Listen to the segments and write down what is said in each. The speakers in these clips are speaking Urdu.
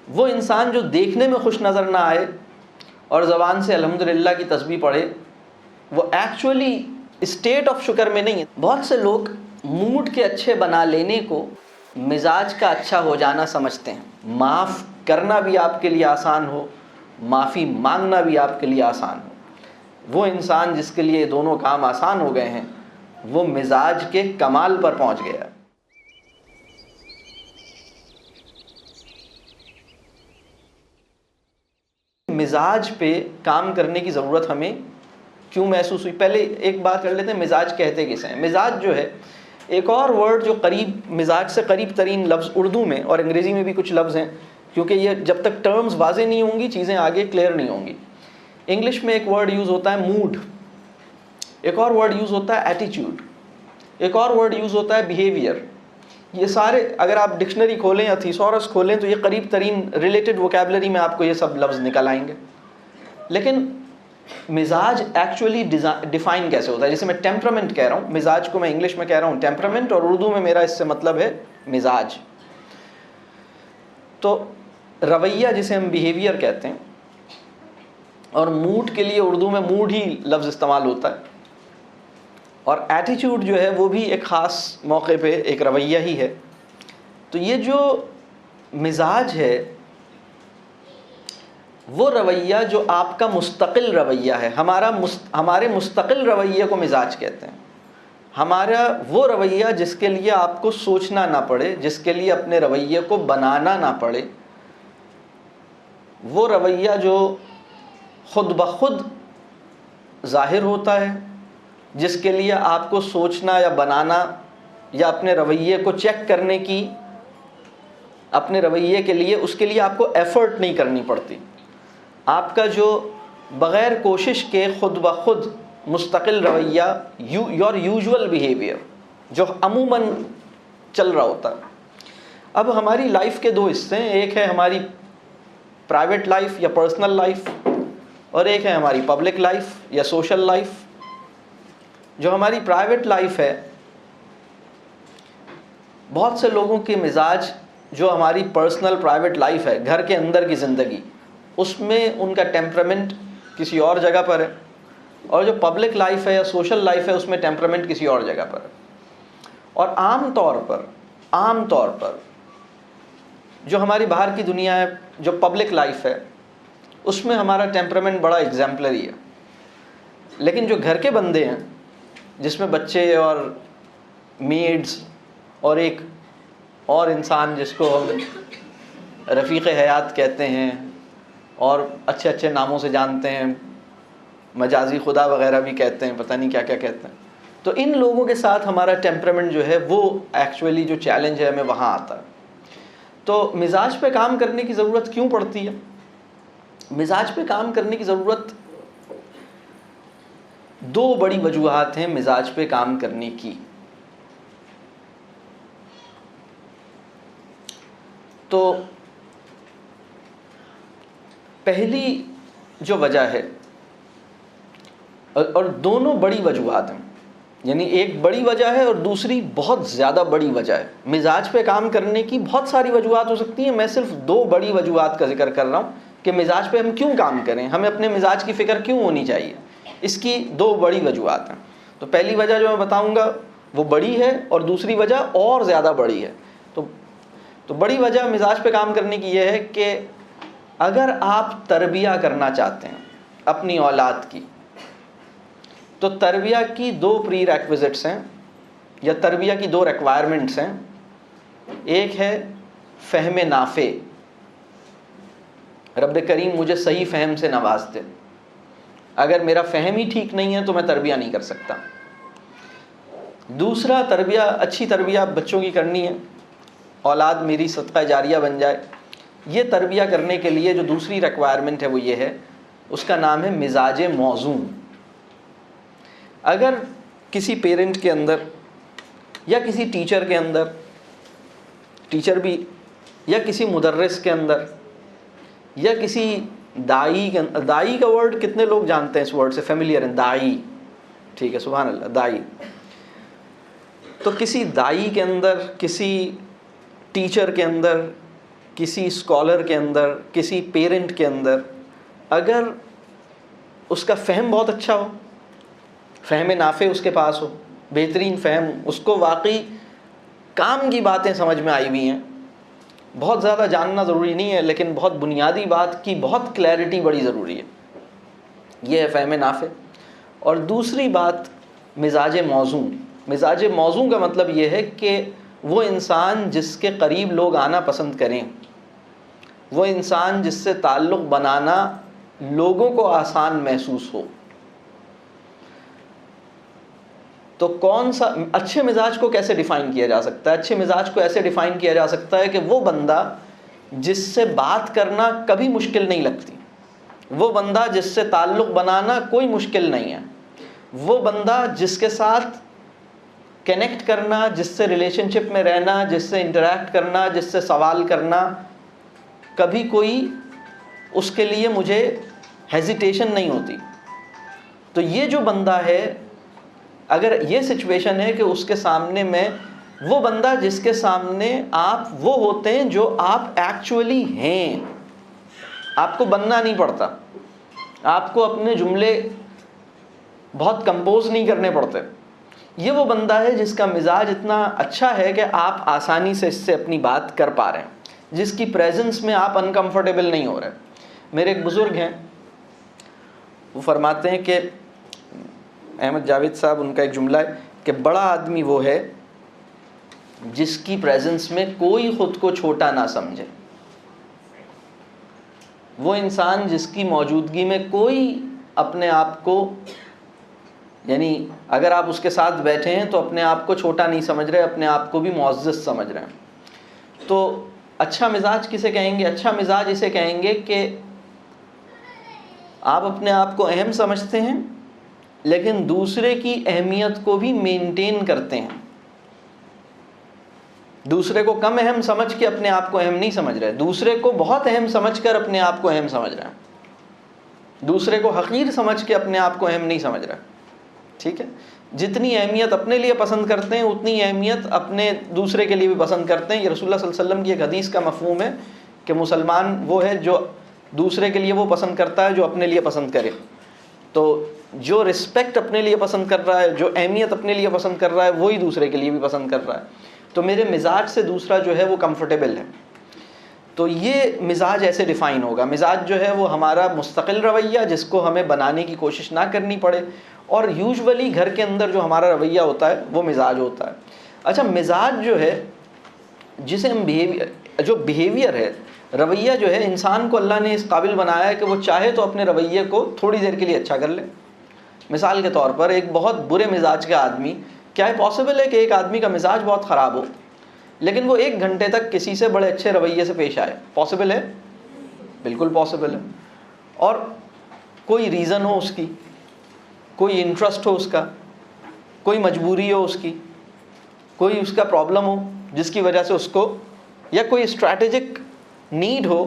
وہ انسان جو دیکھنے میں خوش نظر نہ آئے اور زبان سے الحمدللہ کی تسبیح پڑھے، وہ ایکچولی اسٹیٹ آف شکر میں نہیں ہے۔ بہت سے لوگ موڈ کے اچھے بنا لینے کو مزاج کا اچھا ہو جانا سمجھتے ہیں۔ معاف کرنا بھی آپ کے لیے آسان ہو، معافی مانگنا بھی آپ کے لیے آسان ہو۔ وہ انسان جس کے لیے دونوں کام آسان ہو گئے ہیں، وہ مزاج کے کمال پر پہنچ گیا۔ مزاج پہ کام کرنے کی ضرورت ہمیں کیوں محسوس ہوئی؟ پہلے ایک بات کر لیتے ہیں، مزاج کہتے کسے ہیں؟ مزاج جو ہے ایک اور ورڈ جو قریب مزاج سے قریب ترین لفظ اردو میں اور انگریزی میں بھی کچھ لفظ ہیں، کیونکہ یہ جب تک ٹرمز واضح نہیں ہوں گی چیزیں آگے کلیئر نہیں ہوں گی۔ انگلش میں ایک ورڈ یوز ہوتا ہے موڈ، ایک اور ورڈ یوز ہوتا ہے ایٹیٹیوڈ، ایک اور ورڈ یوز ہوتا ہے بیہیویئر۔ یہ سارے اگر آپ ڈکشنری کھولیں یا تھیسورس کھولیں تو یہ قریب ترین ریلیٹڈ ووکیبلری میں آپ کو یہ سب لفظ نکل آئیں گے۔ لیکن مزاج ایکچولی ڈیفائن کیسے ہوتا ہے؟ جیسے میں ٹیمپرامنٹ کہہ رہا ہوں، مزاج کو میں انگلش میں کہہ رہا ہوں ٹیمپرامنٹ، اور اردو میں میرا اس سے مطلب ہے مزاج۔ تو رویہ جسے ہم بیہیویئر کہتے ہیں، اور موڈ کے لیے اردو میں موڈ ہی لفظ استعمال ہوتا ہے، اور ایٹیٹیوڈ جو ہے وہ بھی ایک خاص موقع پہ ایک رویہ ہی ہے۔ تو یہ جو مزاج ہے وہ رویہ جو آپ کا مستقل رویہ ہے، ہمارے مستقل رویے کو مزاج کہتے ہیں۔ ہمارا وہ رویہ جس کے لیے آپ کو سوچنا نہ پڑے، جس کے لیے اپنے رویے کو بنانا نہ پڑے، وہ رویہ جو خود بخود ظاہر ہوتا ہے، جس کے لیے آپ کو سوچنا یا بنانا یا اپنے رویے کو چیک کرنے کی، اپنے رویے کے لیے اس کے لیے آپ کو ایفرٹ نہیں کرنی پڑتی۔ آپ کا جو بغیر کوشش کے خود بخود مستقل رویہ، یور یوزول بیہیویئر، جو عموماً چل رہا ہوتا ہے۔ اب ہماری لائف کے دو حصے ہیں، ایک ہے ہماری پرائیویٹ لائف یا پرسنل لائف، اور ایک ہے ہماری پبلک لائف یا سوشل لائف۔ جو ہماری پرائیویٹ لائف ہے، بہت سے لوگوں کے مزاج جو ہماری پرسنل پرائیویٹ لائف ہے، گھر کے اندر کی زندگی، اس میں ان کا ٹیمپرامنٹ کسی اور جگہ پر ہے، اور جو پبلک لائف ہے یا سوشل لائف ہے اس میں ٹیمپرامنٹ کسی اور جگہ پر ہے۔ اور عام طور پر جو ہماری باہر کی دنیا ہے، جو پبلک لائف ہے، اس میں ہمارا ٹیمپرامنٹ بڑا ایگزامپلری ہے۔ لیکن جو گھر کے بندے ہیں، جس میں بچے اور میڈز اور ایک اور انسان جس کو ہم رفیق حیات کہتے ہیں اور اچھے اچھے ناموں سے جانتے ہیں، مجازی خدا وغیرہ بھی کہتے ہیں، پتہ نہیں کیا کیا کہتے ہیں، تو ان لوگوں کے ساتھ ہمارا ٹیمپرامنٹ جو ہے وہ ایکچولی جو چیلنج ہے ہمیں وہاں آتا ہے۔ تو مزاج پہ کام کرنے کی ضرورت کیوں پڑتی ہے؟ مزاج پہ کام کرنے کی ضرورت دو بڑی وجوہات ہیں مزاج پہ کام کرنے کی۔ تو پہلی جو وجہ ہے، اور دونوں بڑی وجوہات ہیں، یعنی ایک بڑی وجہ ہے اور دوسری بہت زیادہ بڑی وجہ ہے۔ مزاج پہ کام کرنے کی بہت ساری وجوہات ہو سکتی ہیں، میں صرف دو بڑی وجوہات کا ذکر کر رہا ہوں کہ مزاج پہ ہم کیوں کام کریں، ہمیں اپنے مزاج کی فکر کیوں ہونی چاہیے۔ اس کی دو بڑی وجوہات ہیں۔ تو پہلی وجہ جو میں بتاؤں گا وہ بڑی ہے، اور دوسری وجہ اور زیادہ بڑی ہے۔ تو بڑی وجہ مزاج پہ کام کرنے کی یہ ہے کہ اگر آپ تربیہ کرنا چاہتے ہیں اپنی اولاد کی، تو تربیہ کی دو پری ریکویزٹس ہیں، یا تربیہ کی دو ریکوائرمنٹس ہیں۔ ایک ہے فہم نافع، رب کریم مجھے صحیح فہم سے نواز دے، اگر میرا فہم ہی ٹھیک نہیں ہے تو میں تربیہ نہیں کر سکتا۔ دوسرا، اچھی تربیہ بچوں کی کرنی ہے، اولاد میری صدقہ جاریہ بن جائے۔ یہ تربیہ کرنے کے لیے جو دوسری ریکوائرمنٹ ہے وہ یہ ہے، اس کا نام ہے مزاج موزون۔ اگر کسی پیرنٹ کے اندر یا کسی ٹیچر کے اندر، ٹیچر بھی، یا کسی مدرس کے اندر، یا کسی دائی کے اندر، دائی کا ورڈ کتنے لوگ جانتے ہیں؟ اس ورڈ سے فیملیئر ہیں، دائی، ٹھیک ہے، سبحان اللہ، دائی۔ تو کسی دائی کے اندر، کسی ٹیچر کے اندر کسی اسکالر کے اندر, کسی پیرنٹ کے اندر اگر اس کا فہم بہت اچھا ہو, فہم نافع اس کے پاس ہو, بہترین فہم, اس کو واقعی کام کی باتیں سمجھ میں آئی ہوئی ہیں, بہت زیادہ جاننا ضروری نہیں ہے لیکن بہت بنیادی بات کی بہت کلیئرٹی بڑی ضروری ہے, یہ ہے فہم نافع. اور دوسری بات مزاج موزوں. مزاج موزوں کا مطلب یہ ہے کہ وہ انسان جس کے قریب لوگ آنا پسند کریں, وہ انسان جس سے تعلق بنانا لوگوں کو آسان محسوس ہو. تو کون سا اچھے مزاج کو کیسے ڈیفائن کیا جا سکتا ہے؟ اچھے مزاج کو ایسے ڈیفائن کیا جا سکتا ہے کہ وہ بندہ جس سے بات کرنا کبھی مشکل نہیں لگتی, وہ بندہ جس سے تعلق بنانا کوئی مشکل نہیں ہے, وہ بندہ جس کے ساتھ کنیکٹ کرنا, جس سے ریلیشن شپ میں رہنا, جس سے انٹریکٹ کرنا, جس سے سوال کرنا کبھی کوئی اس کے لیے مجھے ہیزیٹیشن نہیں ہوتی. تو یہ جو بندہ ہے, اگر یہ سچویشن ہے کہ اس کے سامنے میں وہ بندہ جس کے سامنے آپ وہ ہوتے ہیں جو آپ ایکچولی ہیں, آپ کو بننا نہیں پڑتا, آپ کو اپنے جملے بہت کمپوز نہیں کرنے پڑتے, یہ وہ بندہ ہے جس کا مزاج اتنا اچھا ہے کہ آپ آسانی سے اس سے اپنی بات کر پا رہے ہیں, جس کی پریزنس میں آپ انکمفرٹیبل نہیں ہو رہے. میرے ایک بزرگ ہیں, وہ فرماتے ہیں کہ احمد جاوید صاحب, ان کا ایک جملہ ہے کہ بڑا آدمی وہ ہے جس کی پریزنس میں کوئی خود کو چھوٹا نہ سمجھے. وہ انسان جس کی موجودگی میں کوئی اپنے آپ کو, یعنی اگر آپ اس کے ساتھ بیٹھے ہیں تو اپنے آپ کو چھوٹا نہیں سمجھ رہے, اپنے آپ کو بھی معزز سمجھ رہے ہیں. تو اچھا مزاج کسے کہیں گے؟ اچھا مزاج اسے کہیں گے کہ آپ اپنے آپ کو اہم سمجھتے ہیں لیکن دوسرے کی اہمیت کو بھی مینٹین کرتے ہیں. دوسرے کو کم اہم سمجھ کے اپنے آپ کو اہم نہیں سمجھ رہے, دوسرے کو بہت اہم سمجھ کر اپنے آپ کو اہم سمجھ رہے ہیں, دوسرے کو حقیر سمجھ کے اپنے آپ کو اہم نہیں سمجھ رہے. ٹھیک ہے, جتنی اہمیت اپنے لیے پسند کرتے ہیں اتنی اہمیت اپنے دوسرے کے لیے بھی پسند کرتے ہیں. یہ رسول اللہ صلی اللہ علیہ وسلم کی ایک حدیث کا مفہوم ہے کہ مسلمان وہ ہے جو دوسرے کے لیے وہ پسند کرتا ہے جو اپنے لیے پسند کرے. تو جو رسپیکٹ اپنے لیے پسند کر رہا ہے, جو اہمیت اپنے لیے پسند کر رہا ہے, وہی دوسرے کے لیے بھی پسند کر رہا ہے. تو میرے مزاج سے دوسرا جو ہے وہ کمفرٹیبل ہے. تو یہ مزاج ایسے ڈیفائن ہوگا. مزاج جو ہے وہ ہمارا مستقل رویہ جس کو ہمیں بنانے کی کوشش نہ کرنی پڑے, اور یوزولی گھر کے اندر جو ہمارا رویہ ہوتا ہے وہ مزاج ہوتا ہے. اچھا, مزاج جو ہے جسے ہم جو بیہیویئر ہے, رویہ جو ہے, انسان کو اللہ نے اس قابل بنایا ہے کہ وہ چاہے تو اپنے رویے کو تھوڑی دیر کے لیے اچھا کر لے. مثال کے طور پر ایک بہت برے مزاج کا آدمی, کیا ہے پاسبل ہے کہ ایک آدمی کا مزاج بہت خراب ہو لیکن وہ 1 گھنٹے تک کسی سے بڑے اچھے رویے سے پیش آئے؟ پاسبل ہے, بالکل پاسبل ہے. اور کوئی ریزن ہو اس کی, کوئی انٹرسٹ ہو اس کا, کوئی مجبوری ہو اس کی, کوئی اس کا پرابلم ہو جس کی وجہ سے اس کو, یا کوئی اسٹریٹجک نیڈ ہو.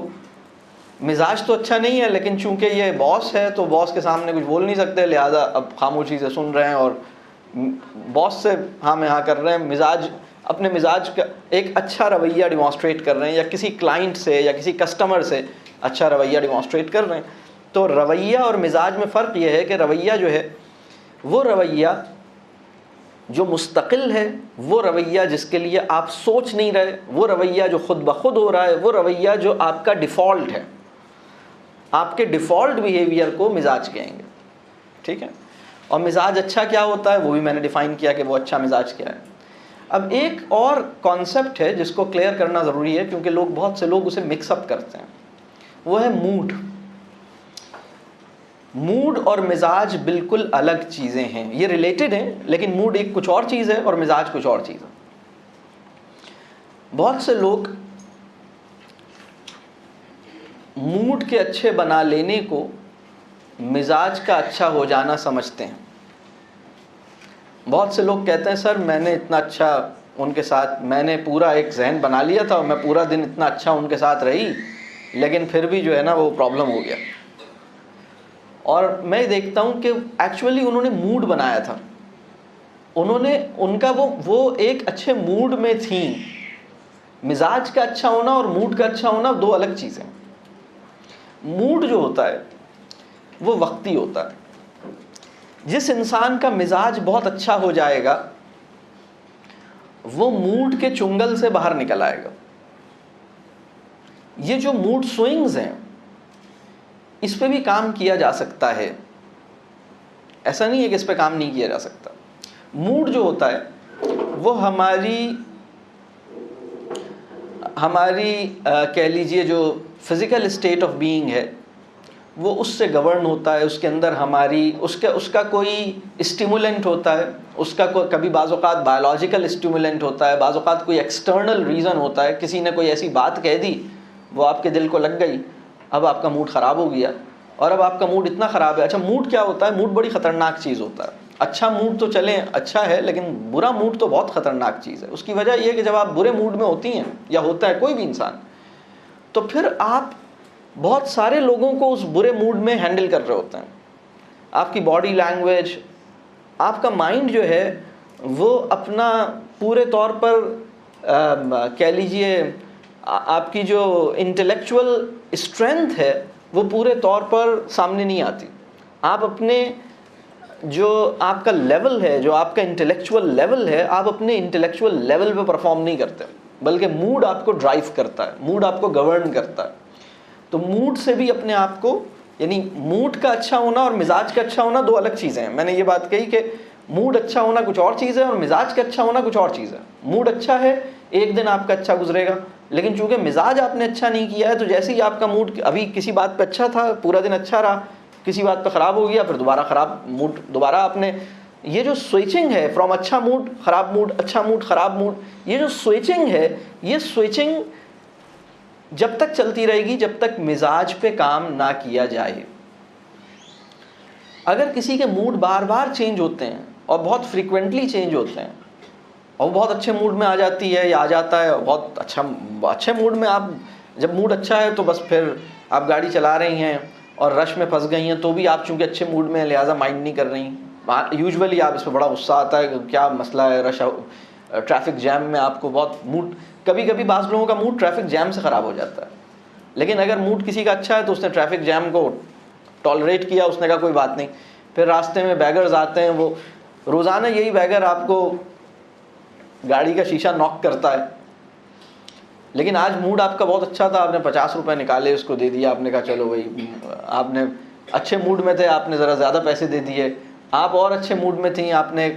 مزاج تو اچھا نہیں ہے لیکن چونکہ یہ باس ہے تو باس کے سامنے کچھ بول نہیں سکتے, لہذا اب خاموشی سے سن رہے ہیں اور باس سے ہاں میں ہاں کر رہے ہیں. مزاج, اپنے مزاج کا ایک اچھا رویہ ڈیمانسٹریٹ کر رہے ہیں, یا کسی کلائنٹ سے یا کسی کسٹمر سے اچھا رویہ ڈیمانسٹریٹ کر رہے ہیں. تو رویہ اور مزاج میں فرق یہ ہے کہ رویہ جو ہے وہ رویہ جو مستقل ہے, وہ رویہ جس کے لیے آپ سوچ نہیں رہے, وہ رویہ جو خود بخود ہو رہا ہے, وہ رویہ جو آپ کا ڈیفالٹ ہے, آپ کے ڈیفالٹ بیہیویئر کو مزاج کہیں گے. ٹھیک ہے, اور مزاج اچھا کیا ہوتا ہے وہ بھی میں نے ڈیفائن کیا کہ وہ اچھا مزاج کیا ہے. اب ایک اور کانسیپٹ ہے جس کو کلیئر کرنا ضروری ہے کیونکہ بہت سے لوگ اسے مکس اپ کرتے ہیں, وہ ہے موڈ. موڈ اور مزاج بالکل الگ چیزیں ہیں, یہ ریلیٹڈ ہیں لیکن موڈ ایک کچھ اور چیز ہے اور مزاج کچھ اور چیز ہے. بہت سے لوگ موڈ کے اچھے بنا لینے کو مزاج کا اچھا ہو جانا سمجھتے ہیں. بہت سے لوگ کہتے ہیں سر میں نے اتنا اچھا ان کے ساتھ, میں نے پورا ایک ذہن بنا لیا تھا اور میں پورا دن اتنا اچھا ان کے ساتھ رہی لیکن پھر بھی جو ہے نا وہ پرابلم ہو گیا. اور میں دیکھتا ہوں کہ ایکچولی انہوں نے موڈ بنایا تھا, انہوں نے ان کا وہ ایک اچھے موڈ میں تھیں, مزاج کا اچھا ہونا اور موڈ کا اچھا ہونا دو الگ چیزیں ہیں. موڈ جو ہوتا ہے وہ وقتی ہوتا ہے. جس انسان کا مزاج بہت اچھا ہو جائے گا وہ موڈ کے چنگل سے باہر نکل آئے گا. یہ جو موڈ سوئنگز ہیں اس پہ بھی کام کیا جا سکتا ہے, ایسا نہیں ہے کہ اس پہ کام نہیں کیا جا سکتا. موڈ جو ہوتا ہے وہ ہماری کہہ لیجئے جو فزیکل اسٹیٹ آف بینگ ہے وہ اس سے گورن ہوتا ہے. اس کے اندر ہماری اس کا کوئی اسٹیمولنٹ ہوتا ہے, اس کا کبھی بعض اوقات بایولوجیکل اسٹیمولنٹ ہوتا ہے, بعض اوقات کوئی ایکسٹرنل ریزن ہوتا ہے. کسی نے کوئی ایسی بات کہہ دی, وہ آپ کے دل کو لگ گئی, اب آپ کا موڈ خراب ہو گیا, اور اب آپ کا موڈ اتنا خراب ہے. اچھا موڈ کیا ہوتا ہے؟ موڈ بڑی خطرناک چیز ہوتا ہے. اچھا موڈ تو چلیں اچھا ہے, لیکن برا موڈ تو بہت خطرناک چیز ہے. اس کی وجہ یہ ہے کہ جب آپ برے موڈ میں ہوتی ہیں یا ہوتا ہے کوئی بھی انسان, تو پھر آپ بہت سارے لوگوں کو اس برے موڈ میں ہینڈل کر رہے ہوتے ہیں. آپ کی باڈی لینگویج, آپ کا مائنڈ جو ہے وہ اپنا پورے طور پر کہہ لیجئے آپ کی جو انٹلیکچول اسٹرینتھ ہے وہ پورے طور پر سامنے نہیں آتی. آپ اپنے جو آپ کا لیول ہے, جو آپ کا انٹلیکچول لیول ہے, آپ اپنے انٹلیکچول لیول پہ پرفارم نہیں کرتے, بلکہ موڈ آپ کو ڈرائیو کرتا ہے, موڈ آپ کو گورن کرتا ہے. تو موڈ سے بھی اپنے آپ کو, یعنی موڈ کا اچھا ہونا اور مزاج کا اچھا ہونا دو الگ چیزیں ہیں. میں نے یہ بات کہی کہ موڈ اچھا ہونا کچھ اور چیز ہے اور مزاج کا اچھا ہونا کچھ اور چیز ہے. موڈ اچھا ہے, ایک دن آپ کا اچھا گزرے گا, لیکن چونکہ مزاج آپ نے اچھا نہیں کیا ہے تو جیسے ہی آپ کا موڈ ابھی کسی بات پہ اچھا تھا, پورا دن اچھا رہا, کسی بات پہ خراب ہو گیا, پھر دوبارہ خراب موڈ, دوبارہ آپ نے یہ جو سوئچنگ ہے فرام اچھا موڈ خراب موڈ, اچھا موڈ خراب موڈ, یہ جو سوئچنگ ہے, یہ سوئچنگ جب تک چلتی رہے گی جب تک مزاج پہ کام نہ کیا جائے. اگر کسی کے موڈ بار بار چینج ہوتے ہیں اور بہت فریکوینٹلی چینج ہوتے ہیں, اور بہت اچھے موڈ میں آ جاتی ہے یا آ جاتا ہے, بہت اچھے موڈ میں, آپ جب موڈ اچھا ہے تو بس پھر آپ گاڑی چلا رہی ہیں اور رش میں پھنس گئی ہیں تو بھی آپ چونکہ اچھے موڈ میں ہیں لہٰذا مائنڈ نہیں کر رہی. یوزولی آپ اس پہ بڑا غصہ آتا ہے کہ کیا مسئلہ ہے, رش ٹریفک جیم میں آپ کو بہت موڈ, کبھی کبھی بعض لوگوں کا موڈ ٹریفک جیم سے خراب ہو جاتا ہے. لیکن اگر موڈ کسی کا اچھا ہے تو اس نے ٹریفک جیم کو ٹالریٹ کیا, اس نے کہا کوئی بات نہیں. پھر راستے میں بیگرز آتے ہیں, وہ روزانہ یہی بیگر آپ کو گاڑی کا شیشہ ناک کرتا ہے, لیکن آج موڈ آپ کا بہت اچھا تھا, آپ نے 50 روپے نکالے, اس کو دے دیا, آپ نے کہا چلو بھائی, آپ نے اچھے موڈ میں تھے, آپ نے ذرا زیادہ پیسے دے دیے. آپ اور اچھے موڈ میں تھیں, آپ نے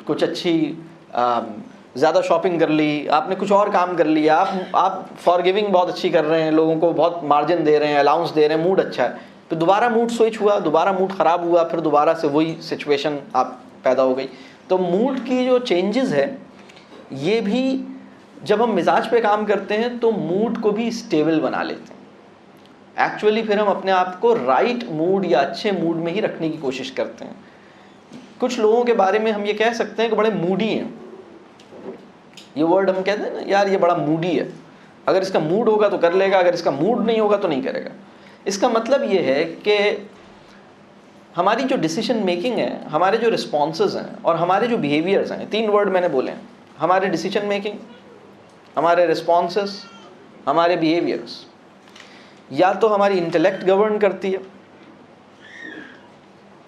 کچھ اچھی زیادہ شاپنگ کر لی, آپ نے کچھ اور کام کر لیا, آپ فار گیونگ بہت اچھی کر رہے ہیں, لوگوں کو بہت مارجن دے رہے ہیں, الاؤنس دے رہے ہیں, موڈ اچھا ہے. پھر دوبارہ موڈ سوئچ ہوا, دوبارہ موڈ خراب ہوا, پھر دوبارہ سے وہی سچویشن آپ پیدا ہو گئی. تو موڈ کی جو چینجز ہے یہ بھی جب ہم مزاج پہ کام کرتے ہیں تو موڈ کو بھی اسٹیبل بنا لیتے ہیں. ایکچولی پھر ہم اپنے آپ کو رائٹ موڈ یا اچھے موڈ میں ہی رکھنے کی کوشش کرتے ہیں. کچھ لوگوں کے بارے میں ہم یہ کہہ سکتے ہیں کہ بڑے موڈی ہیں, یہ ورڈ ہم کہتے ہیں نا, یار یہ بڑا موڈی ہے, اگر اس کا موڈ ہوگا تو کر لے گا, اگر اس کا موڈ نہیں ہوگا تو نہیں کرے گا. اس کا مطلب یہ ہے کہ ہماری جو ڈیسیشن میکنگ ہے, ہمارے جو رسپانسز ہیں اور ہمارے جو بیہیویئرز ہیں, 3 ورڈ میں نے بولے ہیں, ہمارے ڈیسیشن میکنگ, ہمارے رسپانسز, ہمارے بیہیویئرز, یا تو ہماری انٹلیکٹ گورن کرتی ہے,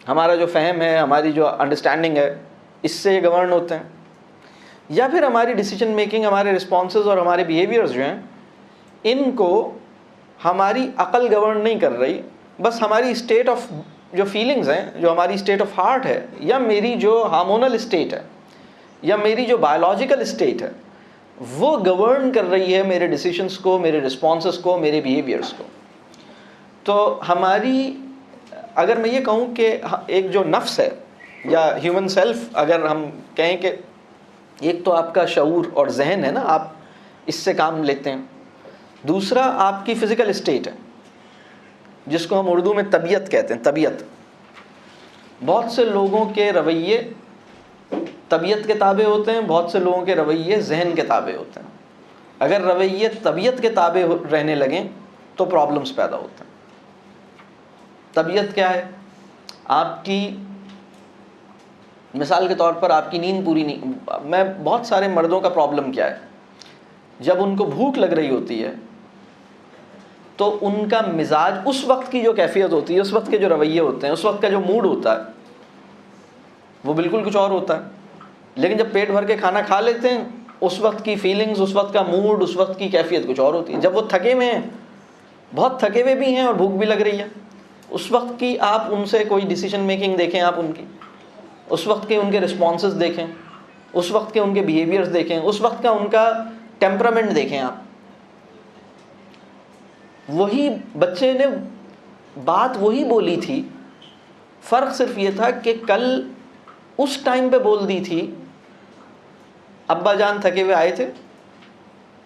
ہمارا جو فہم ہے, ہماری جو انڈرسٹینڈنگ ہے, اس سے یہ گورن ہوتے ہیں, یا پھر ہماری ڈیسیجن میکنگ, ہمارے رسپانسز اور ہمارے بیہیویئرز جو ہیں ان کو ہماری عقل گورن نہیں کر رہی, بس ہماری اسٹیٹ آف جو فیلنگز ہیں, جو ہماری اسٹیٹ آف ہارٹ ہے, یا میری جو ہارمونل اسٹیٹ ہے, یا میری جو بایولوجیکل اسٹیٹ ہے, وہ گورن کر رہی ہے میرے ڈیسیشنز کو, میرے رسپانسز کو, میرے بیہیویئرز کو. تو ہماری, اگر میں یہ کہوں کہ ایک جو نفس ہے یا ہیومن سیلف, اگر ہم کہیں کہ ایک تو آپ کا شعور اور ذہن ہے نا, آپ اس سے کام لیتے ہیں. دوسرا آپ کی فزیکل اسٹیٹ ہے جس کو ہم اردو میں طبیعت کہتے ہیں. طبیعت, بہت سے لوگوں کے رویے طبیعت کے تابع ہوتے ہیں, بہت سے لوگوں کے رویے ذہن کے تابع ہوتے ہیں. اگر رویے طبیعت کے تابع رہنے لگیں تو پرابلمس پیدا ہوتے ہیں. طبیعت کیا ہے؟ آپ کی مثال کے طور پر آپ کی نیند پوری نہیں, میں بہت سارے مردوں کا پرابلم کیا ہے, جب ان کو بھوک لگ رہی ہوتی ہے تو ان کا مزاج، اس وقت کی جو کیفیت ہوتی ہے، اس وقت کے جو رویے ہوتے ہیں، اس وقت کا جو موڈ ہوتا ہے وہ بالکل کچھ اور ہوتا ہے. لیکن جب پیٹ بھر کے کھانا کھا لیتے ہیں، اس وقت کی فیلنگز، اس وقت کا موڈ، اس وقت کی کیفیت کچھ اور ہوتی ہے. جب وہ تھکے ہوئے ہیں، بہت تھکے ہوئے بھی ہیں اور بھوک بھی لگ رہی ہے، اس وقت کی آپ ان سے کوئی ڈیسیجن میکنگ دیکھیں، آپ ان کی اس وقت کے ان کے رسپانسز دیکھیں، اس وقت کے ان کے بیہیویئرز دیکھیں، اس وقت کا ان کا ٹیمپرامنٹ دیکھیں آپ. وہی بچے نے بات وہی بولی تھی، فرق صرف یہ تھا کہ کل اس ٹائم پہ بول دی تھی، ابا جان تھکے ہوئے آئے تھے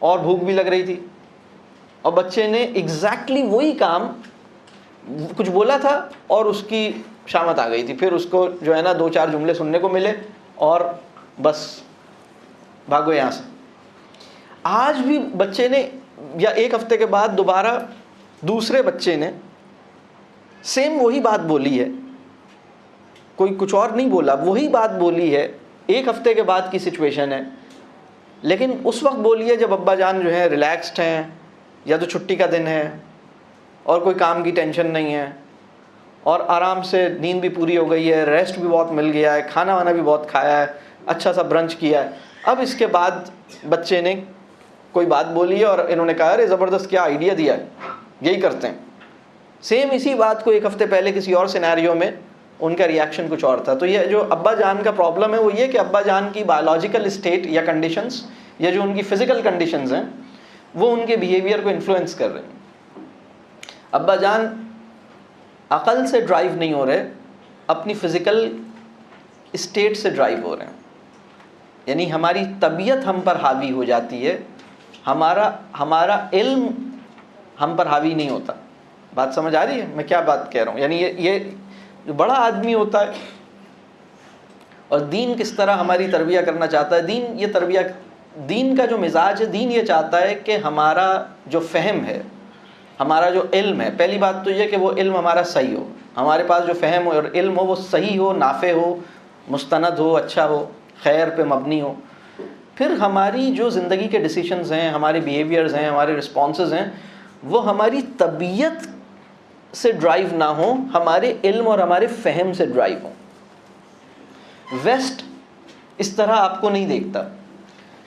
اور بھوک بھی لگ رہی تھی، اور بچے نے ایگزیکٹلی وہی کام کچھ بولا تھا اور اس کی شامت آ گئی تھی. پھر اس کو جو ہے نا 2-4 جملے سننے کو ملے اور بس بھاگو یہاں سے. آج بھی بچے نے، یا 1 ہفتے کے بعد دوبارہ دوسرے بچے نے سیم وہی بات بولی ہے، کوئی کچھ اور نہیں بولا، وہی بات بولی ہے. 1 ہفتے کے بعد کی سچویشن ہے، لیکن اس وقت بولی ہے جب ابا جان جو ہے ریلیکسڈ ہیں، یا تو چھٹی کا دن ہے اور کوئی کام کی ٹینشن نہیں ہے اور آرام سے نیند بھی پوری ہو گئی ہے، ریسٹ بھی بہت مل گیا ہے، کھانا وانا بھی بہت کھایا ہے، اچھا سا برنچ کیا ہے. اب اس کے بعد بچے نے کوئی بات بولی ہے اور انہوں نے کہا ارے زبردست کیا آئیڈیا دیا ہے، یہی کرتے ہیں. سیم اسی بات کو 1 ہفتے پہلے کسی اور سینیریو میں ان کا ریاکشن کچھ اور تھا. تو یہ جو ابا جان کا پرابلم ہے وہ یہ کہ ابا جان کی بایولوجیکل اسٹیٹ یا کنڈیشنز، یا جو ان کی فزیکل کنڈیشنز ہیں، وہ ان کے بیہیویئر کو انفلوئنس کر رہے ہیں. ابا جان عقل سے ڈرائیو نہیں ہو رہے، اپنی فزیکل اسٹیٹ سے ڈرائیو ہو رہے ہیں. یعنی ہماری طبیعت ہم پر حاوی ہو جاتی ہے، ہمارا علم ہم پر حاوی نہیں ہوتا. بات سمجھ آ رہی ہے میں کیا بات کہہ رہا ہوں؟ یعنی یہ جو بڑا آدمی ہوتا ہے، اور دین کس طرح ہماری تربیہ کرنا چاہتا ہے. دین کا جو مزاج ہے، دین یہ چاہتا ہے کہ ہمارا جو فہم ہے، ہمارا جو علم ہے، پہلی بات تو یہ کہ وہ علم ہمارا صحیح ہو، ہمارے پاس جو فہم اور علم ہو وہ صحیح ہو، نافع ہو، مستند ہو، اچھا ہو، خیر پہ مبنی ہو. پھر ہماری جو زندگی کے ڈیسیشنز ہیں، ہمارے بیہیویئرز ہیں، ہمارے رسپانسز ہیں، وہ ہماری طبیعت سے ڈرائیو نہ ہوں، ہمارے علم اور ہمارے فہم سے ڈرائیو ہوں. ویسٹ اس طرح آپ کو نہیں دیکھتا.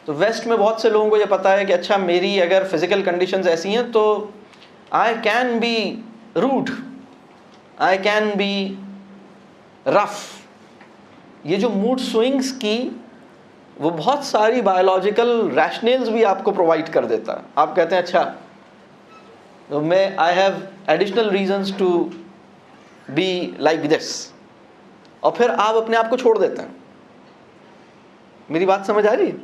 تو ویسٹ میں بہت سے لوگوں کو یہ پتا ہے کہ اچھا میری اگر فزیکل کنڈیشنز ایسی ہیں تو I can be rude, I can be rough. یہ جو موڈ سوئنگز کی وہ بہت ساری بایولوجیکل ریشنلز بھی آپ کو پرووائڈ کر دیتا ہے. آپ کہتے ہیں اچھا تو میں I have additional reasons to be like this, اور پھر آپ اپنے آپ کو چھوڑ دیتے ہیں. میری بات سمجھ آ رہی ہے؟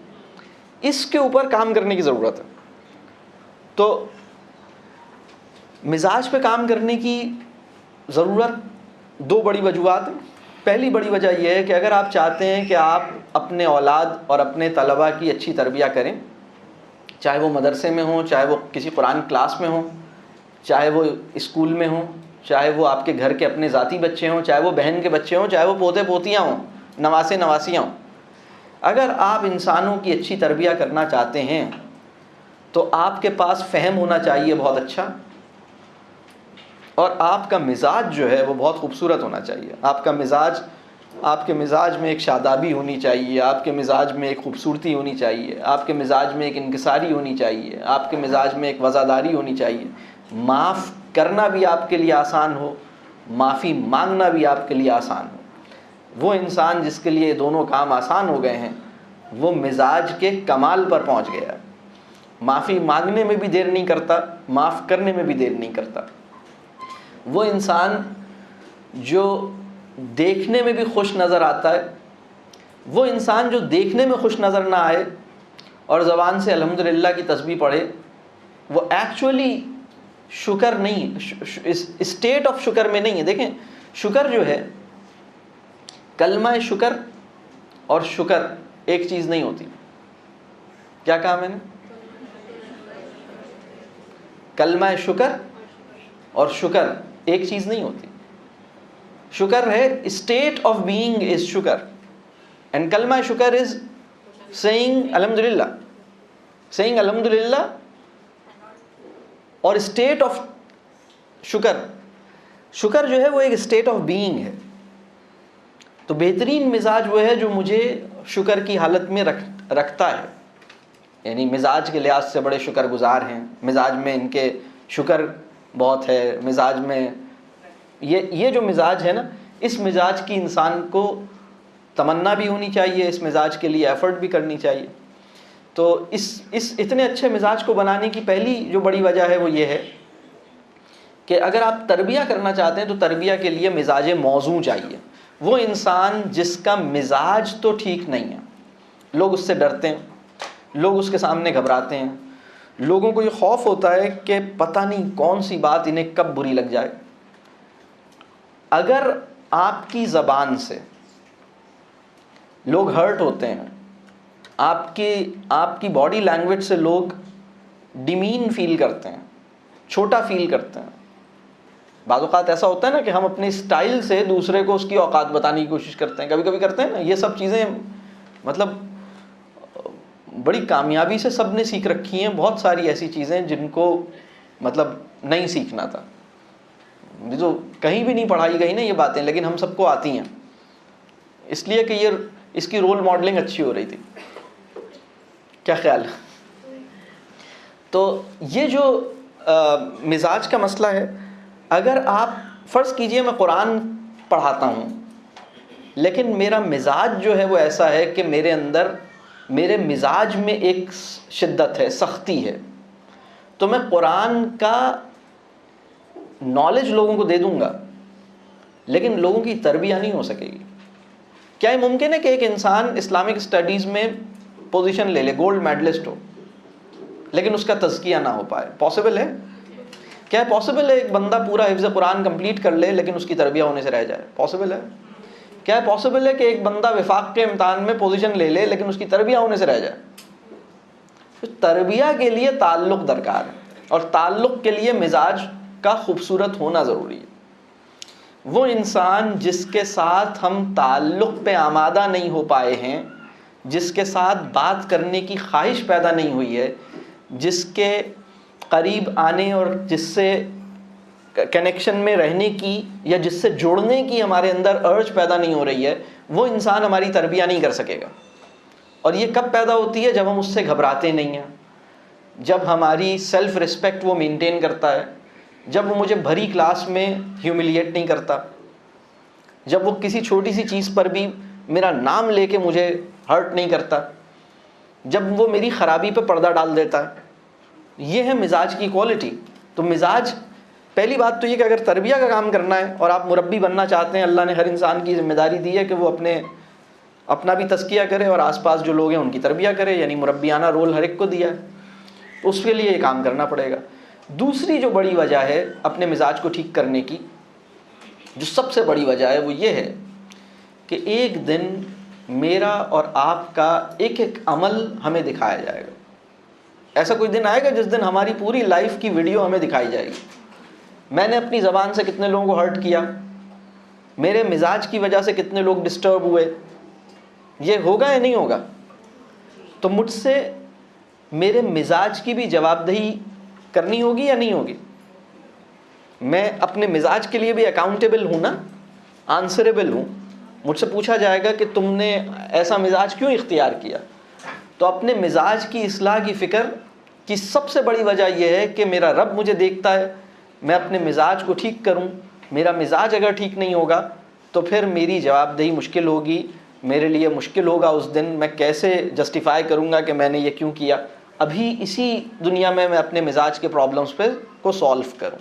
اس کے اوپر کام کرنے کی ضرورت ہے. تو مزاج پہ کام کرنے کی ضرورت 2 بڑی وجوہات ہیں. پہلی بڑی وجہ یہ ہے کہ اگر آپ چاہتے ہیں کہ آپ اپنے اولاد اور اپنے طلباء کی اچھی تربیہ کریں، چاہے وہ مدرسے میں ہوں، چاہے وہ کسی قرآن کلاس میں ہوں، چاہے وہ اسکول میں ہوں، چاہے وہ آپ کے گھر کے اپنے ذاتی بچے ہوں، چاہے وہ بہن کے بچے ہوں، چاہے وہ پوتے پوتیاں ہوں، نواسے نواسیاں ہوں، اگر آپ انسانوں کی اچھی تربیہ کرنا چاہتے ہیں تو آپ کے پاس فہم ہونا چاہیے بہت اچھا، اور آپ کا مزاج جو ہے وہ بہت خوبصورت ہونا چاہیے. آپ کے مزاج میں ایک شادابی ہونی چاہیے، آپ کے مزاج میں ایک خوبصورتی ہونی چاہیے، آپ کے مزاج میں ایک انکساری ہونی چاہیے، آپ کے مزاج میں ایک وزاداری ہونی چاہیے. معاف کرنا بھی آپ کے لیے آسان ہو، معافی مانگنا بھی آپ کے لیے آسان ہو. وہ انسان جس کے لیے دونوں کام آسان ہو گئے ہیں وہ مزاج کے کمال پر پہنچ گیا ہے. معافی مانگنے میں بھی دیر نہیں کرتا، معاف کرنے میں بھی دیر نہیں کرتا. وہ انسان جو دیکھنے میں بھی خوش نظر آتا ہے، وہ انسان جو دیکھنے میں خوش نظر نہ آئے اور زبان سے الحمدللہ کی تسبیح پڑھے، وہ ایکچولی شکر نہیں، اسٹیٹ آف شکر میں نہیں ہے. دیکھیں شکر جو ہے، کلمہ شکر اور شکر ایک چیز نہیں ہوتی. کیا کہا میں نے؟ کلمہ شکر اور شکر ایک چیز نہیں ہوتی. شکر ہے اسٹیٹ آف بینگ از شکر، اینڈ کلمہ شکر از سیئنگ الحمدللہ. saying الحمدللہ اور اسٹیٹ آف شکر جو ہے وہ ایک اسٹیٹ آف بینگ ہے. تو بہترین مزاج وہ ہے جو مجھے شکر کی حالت میں رکھتا ہے. یعنی مزاج کے لحاظ سے بڑے شکر گزار ہیں, مزاج میں ان کے شکر بہت ہے, مزاج میں یہ جو مزاج ہے نا, اس مزاج کی انسان کو تمنا بھی ہونی چاہیے, اس مزاج کے لیے ایفرٹ بھی کرنی چاہیے. تو اس اتنے اچھے مزاج کو بنانے کی پہلی جو بڑی وجہ ہے وہ یہ ہے کہ اگر آپ تربیہ کرنا چاہتے ہیں تو تربیہ کے لیے مزاج موزوں چاہیے. وہ انسان جس کا مزاج تو ٹھیک نہیں ہے, لوگ اس سے ڈرتے ہیں, لوگ اس کے سامنے گھبراتے ہیں, لوگوں کو یہ خوف ہوتا ہے کہ پتہ نہیں کون سی بات انہیں کب بری لگ جائے. اگر آپ کی زبان سے لوگ ہرٹ ہوتے ہیں, آپ کی باڈی لینگویج سے لوگ ڈیمین فیل کرتے ہیں, چھوٹا فیل کرتے ہیں. بعض اوقات ایسا ہوتا ہے نا کہ ہم اپنے اسٹائل سے دوسرے کو اس کی اوقات بتانے کی کوشش کرتے ہیں, کبھی کبھی کرتے ہیں نا. یہ سب چیزیں مطلب بڑی کامیابی سے سب نے سیکھ رکھی ہیں. بہت ساری ایسی چیزیں جن کو مطلب نہیں سیکھنا تھا, جو کہیں بھی نہیں پڑھائی گئی نا یہ باتیں, لیکن ہم سب کو آتی ہیں اس لیے کہ اس کی رول ماڈلنگ اچھی ہو رہی تھی. کیا خیال ہے؟ تو یہ جو مزاج کا مسئلہ ہے, اگر آپ فرض کیجئے میں قرآن پڑھاتا ہوں لیکن میرا مزاج جو ہے وہ ایسا ہے کہ میرے مزاج میں ایک شدت ہے, سختی ہے, تو میں قرآن کا نالج لوگوں کو دے دوں گا لیکن لوگوں کی تربیہ نہیں ہو سکے گی. کیا یہ ممکن ہے کہ ایک انسان اسلامک اسٹڈیز میں پوزیشن لے لے, گولڈ میڈلسٹ ہو, لیکن اس کا تزکیہ نہ ہو پائے؟ پاسبل ہے؟ کیا پاسبل ہے ایک بندہ پورا حفظ قرآن کمپلیٹ کر لے لیکن اس کی تربیہ ہونے سے رہ جائے؟ پاسبل ہے؟ کیا پاسبل ہے کہ ایک بندہ وفاق کے امتحان میں پوزیشن لے لے لیکن اس کی تربیہ ہونے سے رہ جائے؟ تربیہ کے لیے تعلق درکار ہے, اور تعلق کے لیے مزاج کا خوبصورت ہونا ضروری ہے. وہ انسان جس کے ساتھ ہم تعلق پہ آمادہ نہیں ہو پائے ہیں, جس کے ساتھ بات کرنے کی خواہش پیدا نہیں ہوئی ہے, جس کے قریب آنے اور جس سے کنیکشن میں رہنے کی یا جس سے جوڑنے کی ہمارے اندر ارج پیدا نہیں ہو رہی ہے, وہ انسان ہماری تربیہ نہیں کر سکے گا. اور یہ کب پیدا ہوتی ہے؟ جب ہم اس سے گھبراتے نہیں ہیں, جب ہماری سیلف ریسپیکٹ وہ مینٹین کرتا ہے, جب وہ مجھے بھری کلاس میں ہیوملیٹ نہیں کرتا, جب وہ کسی چھوٹی سی چیز پر بھی میرا نام لے کے مجھے ہرٹ نہیں کرتا, جب وہ میری خرابی پہ پردہ ڈال دیتا ہے. یہ ہے مزاج کی کوالٹی. تو مزاج, پہلی بات تو یہ کہ اگر تربیہ کا کام کرنا ہے اور آپ مربی بننا چاہتے ہیں, اللہ نے ہر انسان کی ذمہ داری دی ہے کہ وہ اپنا بھی تزکیہ کرے اور آس پاس جو لوگ ہیں ان کی تربیہ کرے, یعنی مربیانہ رول ہر ایک کو دیا ہے, تو اس کے لیے یہ کام کرنا پڑے گا. دوسری جو بڑی وجہ ہے اپنے مزاج کو ٹھیک کرنے کی, جو سب سے بڑی وجہ ہے وہ یہ ہے کہ ایک دن میرا اور آپ کا ایک ایک عمل ہمیں دکھایا جائے گا. ایسا کوئی دن آئے گا جس دن ہماری پوری لائف کی ویڈیو ہمیں دکھائی جائے گی. میں نے اپنی زبان سے کتنے لوگوں کو ہرٹ کیا, میرے مزاج کی وجہ سے کتنے لوگ ڈسٹرب ہوئے, یہ ہوگا یا نہیں ہوگا؟ تو مجھ سے میرے مزاج کی بھی جواب دہی کرنی ہوگی یا نہیں ہوگی؟ میں اپنے مزاج کے لیے بھی اکاؤنٹیبل ہوں نا, آنسریبل ہوں. مجھ سے پوچھا جائے گا کہ تم نے ایسا مزاج کیوں اختیار کیا؟ تو اپنے مزاج کی اصلاح کی فکر کی سب سے بڑی وجہ یہ ہے کہ میرا رب مجھے دیکھتا ہے, میں اپنے مزاج کو ٹھیک کروں. میرا مزاج اگر ٹھیک نہیں ہوگا تو پھر میری جواب دہی مشکل ہوگی, میرے لیے مشکل ہوگا اس دن میں کیسے جسٹیفائی کروں گا کہ میں نے یہ کیوں کیا. ابھی اسی دنیا میں اپنے مزاج کے پرابلمس کو سولو کروں.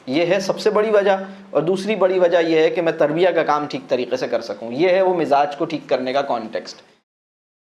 یہ ہے سب سے بڑی وجہ. اور دوسری بڑی وجہ یہ ہے کہ میں تربیہ کا کام ٹھیک طریقے سے کر سکوں. یہ ہے وہ مزاج کو ٹھیک کرنے کا کانٹیکسٹ.